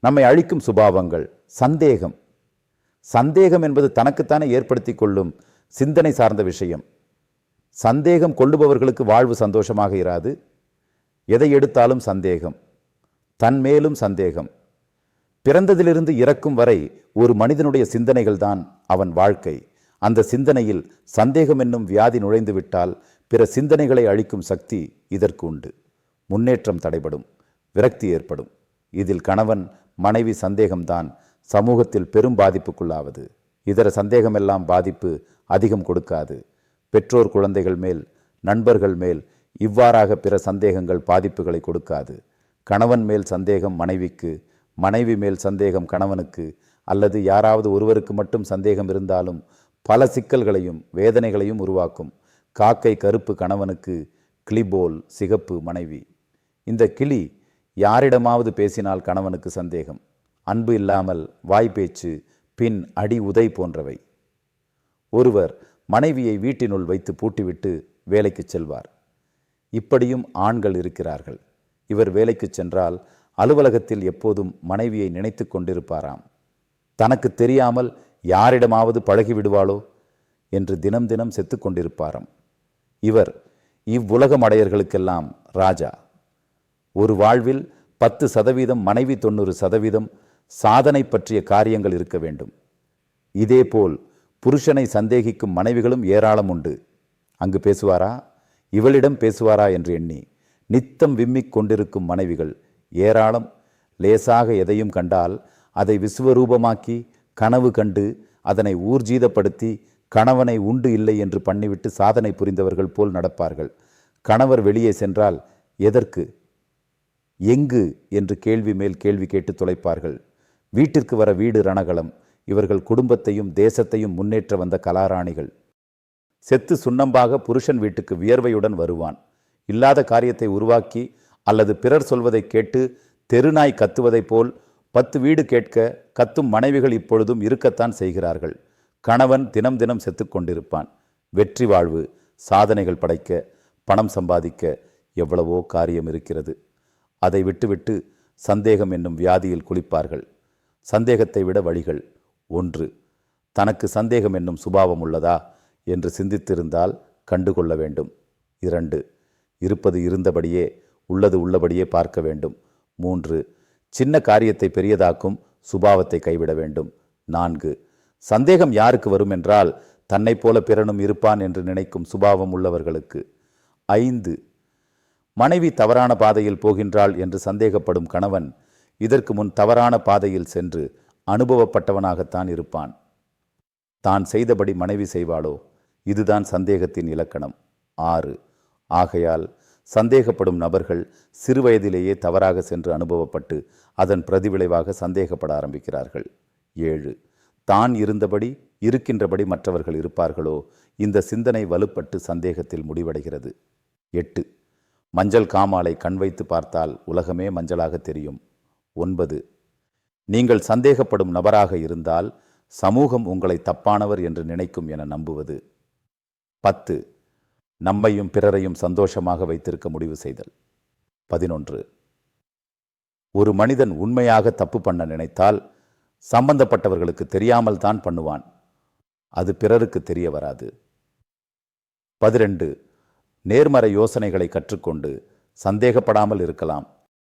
நம்மை அழிக்கும் சுபாவங்கள். சந்தேகம். சந்தேகம் என்பது தனக்குத்தானே ஏற்படுத்தி கொள்ளும் சிந்தனை சார்ந்த விஷயம். சந்தேகம் கொள்ளுபவர்களுக்கு வாழ்வு சந்தோஷமாக இராது. எதை எடுத்தாலும் சந்தேகம், தன்மேலும் சந்தேகம். பிறந்ததிலிருந்து இறக்கும் வரை ஒரு மனிதனுடைய சிந்தனைகள் தான் அவன் வாழ்க்கை. அந்த சிந்தனையில் சந்தேகம் என்னும் வியாதி நுழைந்து விட்டால் பிற சிந்தனைகளை அழிக்கும் சக்தி இதற்கு உண்டு. முன்னேற்றம் தடைபடும், விரக்தி ஏற்படும். இதில் கணவன் மனைவி சந்தேகம்தான் சமூகத்தில் பெரும் பாதிப்புக்குள்ளாவது. இதர சந்தேகமெல்லாம் பாதிப்பு அதிகம் கொடுக்காது. பெற்றோர் குழந்தைகள் மேல், நண்பர்கள் மேல் இவ்வாறாக பிற சந்தேகங்கள் பாதிப்புகளை கொடுக்காது. கணவன் மேல் சந்தேகம் மனைவிக்கு, மனைவி மேல் சந்தேகம் கணவனுக்கு, அல்லது யாராவது ஒருவருக்கு மட்டும் சந்தேகம் இருந்தாலும் பல சிக்கல்களையும் வேதனைகளையும் உருவாக்கும். காக்கை கருப்பு கணவனுக்கு, கிளிபோல் சிகப்பு மனைவி. இந்த கிளி யாரிடமாவது பேசினால் கணவனுக்கு சந்தேகம். அன்பு இல்லாமல் வாய்ப்பேச்சு, பின் அடி உதை போன்றவை. ஒருவர் மனைவியை வீட்டினுள் வைத்து பூட்டிவிட்டு வேலைக்கு செல்வார். இப்படியும் ஆண்கள் இருக்கிறார்கள். இவர் வேலைக்கு சென்றால் அலுவலகத்தில் எப்போதும் மனைவியை நினைத்து கொண்டிருப்பாராம். தனக்கு தெரியாமல் யாரிடமாவது பழகிவிடுவாளோ என்று தினம் தினம் செத்து கொண்டிருப்பாராம். இவர் இவ்வுலகம் அடையர்களுக்கெல்லாம் ராஜா. ஒரு வாழ்வில் 10% மனைவி, 90% சாதனை பற்றிய காரியங்கள் இருக்க வேண்டும். இதேபோல் புருஷனை சந்தேகிக்கும் மனைவிகளும் ஏராளம் உண்டு. அங்கு பேசுவாரா, இவளிடம் பேசுவாரா என்று எண்ணி நித்தம் விம்மிக் கொண்டிருக்கும் மனைவிகள் ஏராளம். லேசாக எதையும் கண்டால் அதை விசுவரூபமாக்கி கனவு கண்டு அதனை ஊர்ஜீதப்படுத்தி கணவனை உண்டு இல்லை என்று பண்ணிவிட்டு சாதனை புரிந்தவர்கள் போல் நடப்பார்கள். கணவர் வெளியே சென்றால் எதற்கு, எங்கு என்று கேள்வி மேல் கேள்வி கேட்டு தொலைப்பார்கள். வீட்டிற்கு வர வீடு ரணகலம். இவர்கள் குடும்பத்தையும் தேசத்தையும் முன்னேற்ற வந்த கலாராணிகள். செத்து சுண்ணம்பாக புருஷன் வீட்டுக்கு வியர்வையுடன் வருவான். இல்லாத காரியத்தை உருவாக்கி அல்லது பிறர் சொல்வதை கேட்டு தெருநாய் கத்துவதைப் போல் 10 வீடு கேட்க கத்தும் மனைவிகள் இப்பொழுதும் இருக்கத்தான் செய்கிறார்கள். கணவன் தினம் தினம் செத்து கொண்டிருப்பான். வெற்றி வாழ்வு, சாதனைகள் படைக்க, பணம் சம்பாதிக்க எவ்வளவோ காரியம் இருக்கிறது. அதை விட்டுவிட்டு சந்தேகம் என்னும் வியாதியில் குளிப்பார்கள். சந்தேகத்தை விட வழிகள். 1. தனக்கு சந்தேகம் என்னும் சுபாவம் உள்ளதா என்று சிந்தித்திருந்தால் கண்டுகொள்ள வேண்டும். 2. இருப்பது இருந்தபடியே, உள்ளது உள்ளபடியே பார்க்க வேண்டும். 3. சின்ன காரியத்தை பெரியதாக்கும் சுபாவத்தை கைவிட வேண்டும். 4. சந்தேகம் யாருக்கு வரும் என்றால் தன்னை போல பிறனும் இருப்பான் என்று நினைக்கும் சுபாவம் உள்ளவர்களுக்கு. 5. மனைவி தவறான பாதையில் போகின்றாள் என்று சந்தேகப்படும் கணவன் இதற்கு முன் தவறான பாதையில் சென்று அனுபவப்பட்டவனாகத்தான் இருப்பான். தான் செய்தபடி மனைவி செய்வாளோ? இதுதான் சந்தேகத்தின் இலக்கணம். 6. ஆகையால் சந்தேகப்படும் நபர்கள் சிறுவயதிலேயே தவறாக சென்று அனுபவப்பட்டு அதன் பிரதிவிளைவாக சந்தேகப்பட ஆரம்பிக்கிறார்கள். 7. தான் இருந்தபடி இருக்கின்றபடி மற்றவர்கள் இருப்பார்களோ? இந்த சிந்தனை வலுப்பட்டு சந்தேகத்தில் முடிவடைகிறது. 8. மஞ்சள் காமாலை கண் வைத்து பார்த்தால் உலகமே மஞ்சளாக தெரியும். 9. நீங்கள் சந்தேகப்படும் நபராக இருந்தால் சமூகம் உங்களை தப்பானவர் என்று நினைக்கும் என நம்புவது. 10. நம்மையும் பிறரையும் சந்தோஷமாக வைத்திருக்க முடிவு செய்தல். 11. ஒரு மனிதன் உண்மையாக தப்பு பண்ண நினைத்தால் சம்பந்தப்பட்டவர்களுக்கு தெரியாமல் தான் பண்ணுவான். அது பிறருக்கு தெரிய வராது. 12. நேர்மறை யோசனைகளை கற்றுக்கொண்டு சந்தேகப்படாமல் இருக்கலாம்.